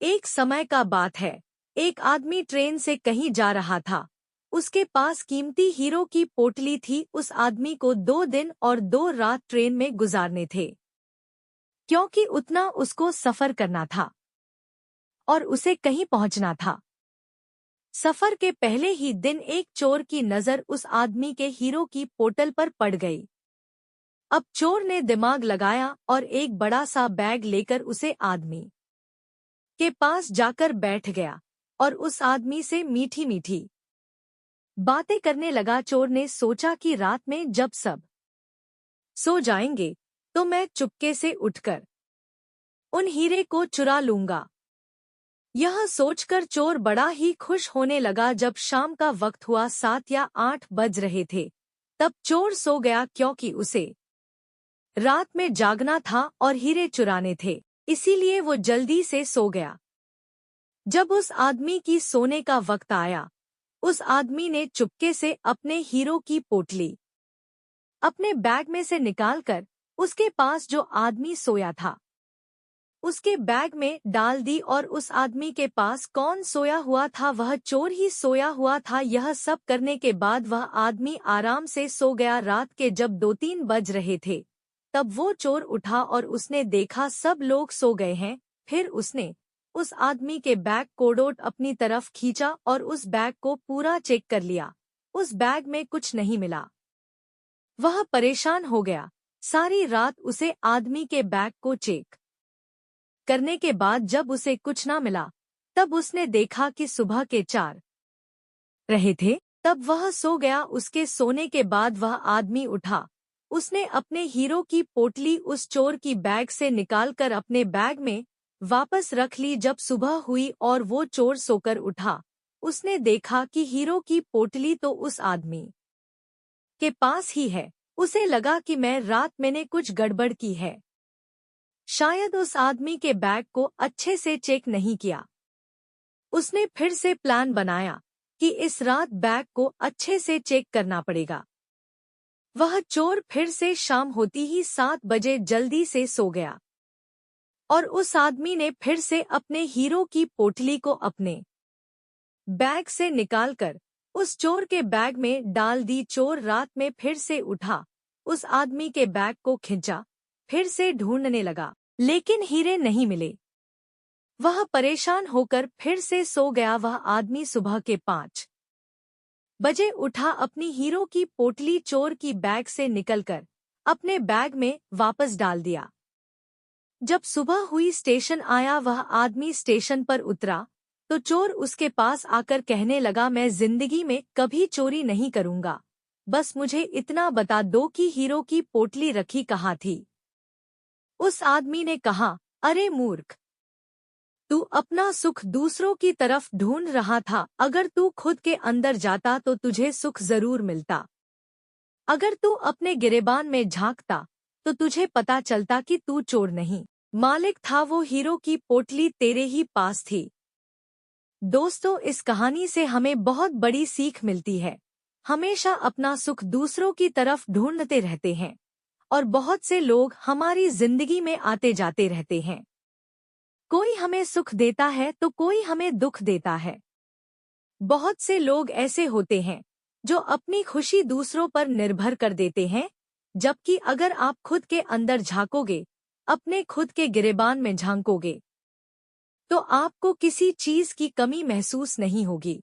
एक समय का बात है। एक आदमी ट्रेन से कहीं जा रहा था। उसके पास कीमती हीरो की पोटली थी। उस आदमी को 2 दिन और 2 रात ट्रेन में गुजारने थे, क्योंकि उतना उसको सफर करना था और उसे कहीं पहुंचना था। सफर के पहले ही दिन एक चोर की नजर उस आदमी के हीरो की पोटल पर पड़ गई। अब चोर ने दिमाग लगाया और एक बड़ा सा बैग लेकर उसे आदमी के पास जाकर बैठ गया और उस आदमी से मीठी मीठी बातें करने लगा। चोर ने सोचा कि रात में जब सब सो जाएंगे तो मैं चुपके से उठकर उन हीरे को चुरा लूंगा। यह सोचकर चोर बड़ा ही खुश होने लगा। जब शाम का वक्त हुआ, 7 या 8 बज रहे थे, तब चोर सो गया, क्योंकि उसे रात में जागना था और हीरे चुराने थे, इसीलिए वो जल्दी से सो गया। जब उस आदमी की सोने का वक्त आया, उस आदमी ने चुपके से अपने हीरो की पोटली अपने बैग में से निकालकर उसके पास जो आदमी सोया था उसके बैग में डाल दी। और उस आदमी के पास कौन सोया हुआ था? वह चोर ही सोया हुआ था। यह सब करने के बाद वह आदमी आराम से सो गया। रात के जब 2-3 बज रहे थे, तब वो चोर उठा और उसने देखा सब लोग सो गए हैं। फिर उसने उस आदमी के बैग को अपनी तरफ खींचा और उस बैग को पूरा चेक कर लिया। उस बैग में कुछ नहीं मिला। वह परेशान हो गया। सारी रात उसे आदमी के बैग को चेक करने के बाद जब उसे कुछ ना मिला, तब उसने देखा कि सुबह के 4 रहे थे। तब वह सो गया। उसके सोने के बाद वह आदमी उठा। उसने अपने हीरो की पोटली उस चोर की बैग से निकालकर अपने बैग में वापस रख ली। जब सुबह हुई और वो चोर सोकर उठा, उसने देखा कि हीरो की पोटली तो उस आदमी के पास ही है। उसे लगा कि रात मैंने कुछ गड़बड़ की है। शायद उस आदमी के बैग को अच्छे से चेक नहीं किया। उसने फिर से प्लान बनाया कि इस रात बैग को अच्छे से चेक करना पड़ेगा। वह चोर फिर से शाम होती ही 7 बजे जल्दी से सो गया और उस आदमी ने फिर से अपने हीरो की पोटली को अपने बैग से निकालकर उस चोर के बैग में डाल दी। चोर रात में फिर से उठा, उस आदमी के बैग को खींचा, फिर से ढूंढने लगा, लेकिन हीरे नहीं मिले। वह परेशान होकर फिर से सो गया। वह आदमी सुबह के 5 बजे उठा, अपनी हीरो की पोटली चोर की बैग से निकलकर अपने बैग में वापस डाल दिया। जब सुबह हुई, स्टेशन आया। वह आदमी स्टेशन पर उतरा तो चोर उसके पास आकर कहने लगा, मैं जिंदगी में कभी चोरी नहीं करूंगा, बस मुझे इतना बता दो कि हीरो की पोटली रखी कहाँ थी। उस आदमी ने कहा, अरे मूर्ख, तू अपना सुख दूसरों की तरफ ढूंढ रहा था। अगर तू खुद के अंदर जाता तो तुझे सुख जरूर मिलता। अगर तू अपने गिरेबान में झांकता तो तुझे पता चलता कि तू चोर नहीं, मालिक था। वो हीरो की पोटली तेरे ही पास थी। दोस्तों, इस कहानी से हमें बहुत बड़ी सीख मिलती है। हमेशा अपना सुख दूसरों की तरफ ढूंढते रहते हैं और बहुत से लोग हमारी जिंदगी में आते जाते रहते हैं। कोई हमें सुख देता है तो कोई हमें दुख देता है। बहुत से लोग ऐसे होते हैं जो अपनी खुशी दूसरों पर निर्भर कर देते हैं, जबकि अगर आप खुद के अंदर झांकोगे, अपने खुद के गिरेबान में झांकोगे, तो आपको किसी चीज की कमी महसूस नहीं होगी।